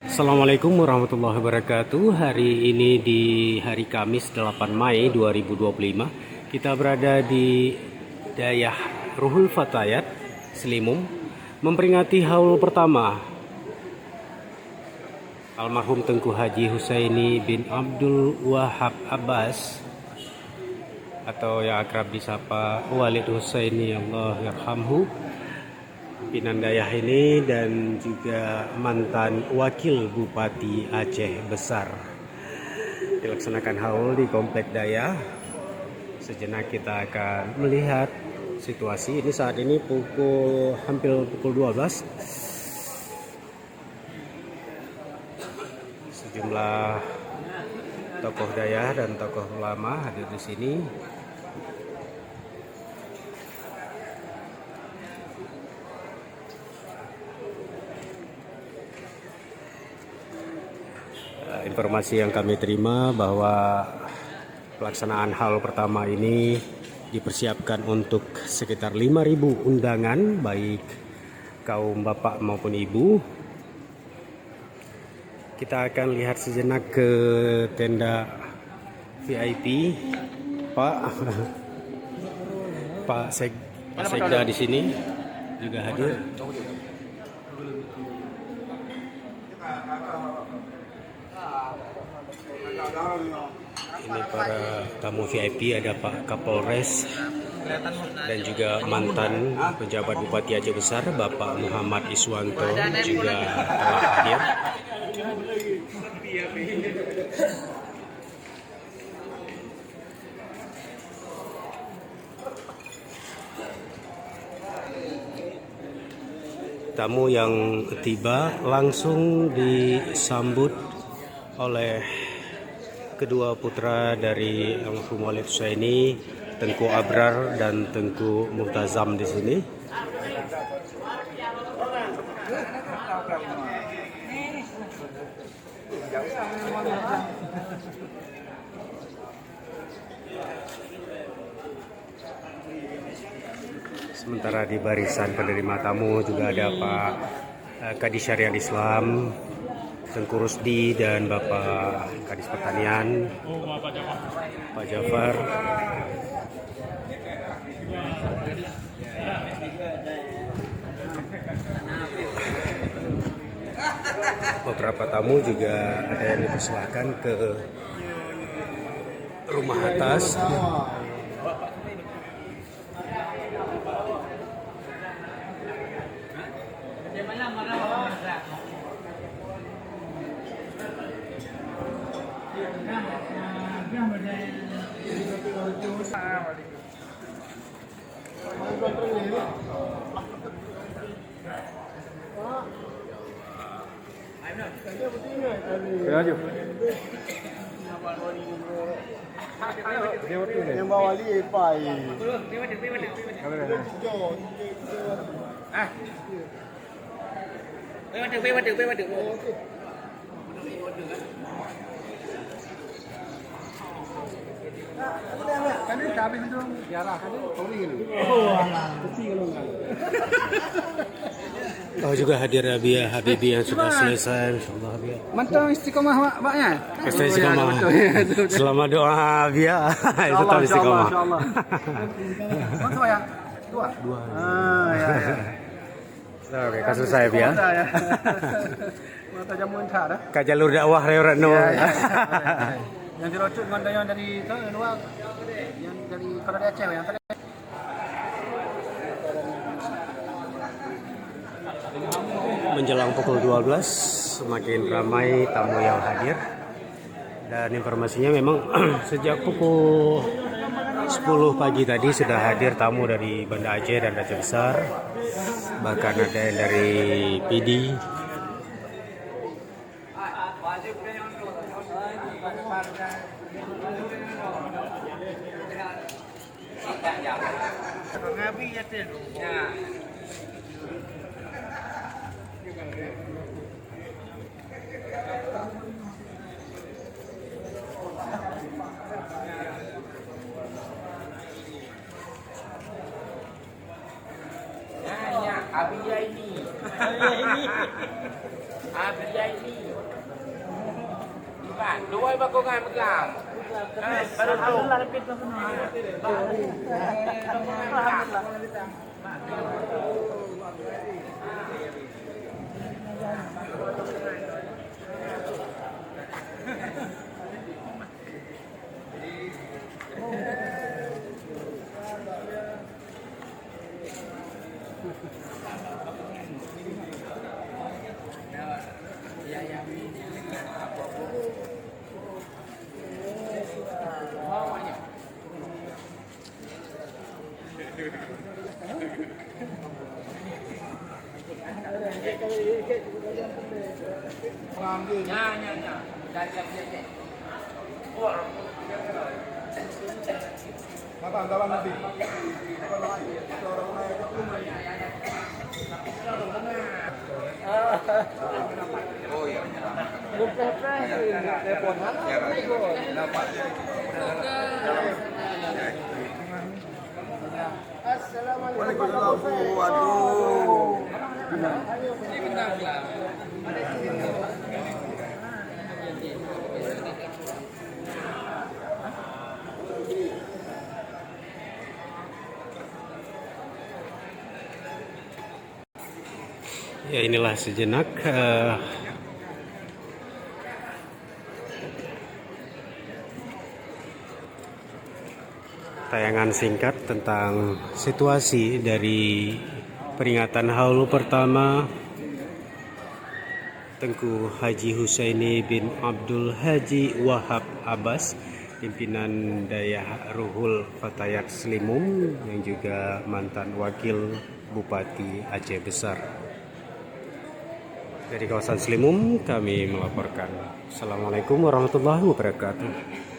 Assalamualaikum warahmatullahi wabarakatuh. Hari ini di hari Kamis 8 Mai 2025 kita berada di Dayah Ruhul Fatayat Selimum memperingati haul pertama almarhum Tengku Haji Husaini bin Abdul Wahab Abbas atau yang akrab disapa Walid Husaini, Allah yarhamhu, pimpinan Dayah ini, dan juga mantan wakil Bupati Aceh Besar. Dilaksanakan haul di Komplek Dayah. Sejenak kita akan melihat situasi. Ini saat ini hampir pukul 12. Sejumlah tokoh Dayah dan tokoh ulama hadir di sini. Informasi yang kami terima bahwa pelaksanaan haul pertama ini dipersiapkan untuk sekitar 5.000 undangan, baik kaum bapak maupun ibu. Kita akan lihat sejenak ke tenda VIP. Pak Sekda di sini juga hadir. Ini para tamu VIP, ada Pak Kapolres dan juga mantan pejabat Bupati Aceh Besar Bapak Muhammad Iswanto juga telah hadir. Tamu yang tiba langsung disambut oleh kedua putra dari almarhum Walid Husaini, Tengku Abrar dan Tengku Murtazam di sini. Sementara di barisan penerima tamu juga ada Pak Kadis Syariah Islam, Tengku Rusdi, dan Bapak Kadis Pertanian, Pak Jafar. Beberapa tamu juga ada yang dipersilahkan ke rumah atas. Yang bawa lipai. Kan ini habis itu jarah kan ini. Oh, Oh, juga hadir Habibie yang sudah selesai, insyaallah Habibie. Mantap istiqomah maknya. Istiqomah. Selamat doa Bia. Itu tahu istiqomah. Insyaallah. Mana ya? Dua. Ah, ya. Oke, kasus saya Bia. Mata jamuan dah. Ka jalur dakwah Retno. Yang dirocok dengan yang dari luar, yang dari kalau dari Aceh yang tadi. Menjelang pukul 12 semakin ramai tamu yang hadir, dan informasinya memang sejak pukul 10 pagi tadi sudah hadir tamu dari Banda Aceh dan Aceh Besar, bahkan ada yang dari PD. Abia ini. Abia ini. Dua bakungan pegang. Alhamdulillah lebih Alhamdulillah. Ya. Kawan nanti. Oh iya. Telepon mana? Assalamualaikum. Waduh. Ya, inilah sejenak tayangan singkat tentang situasi dari peringatan haul pertama Tengku Haji Husaini bin Abdul Haji Wahab Abbas, pimpinan Dayah Ruhul Fatayat Slimum yang juga mantan wakil Bupati Aceh Besar. Dari kawasan Slimum kami melaporkan. Assalamualaikum warahmatullahi wabarakatuh.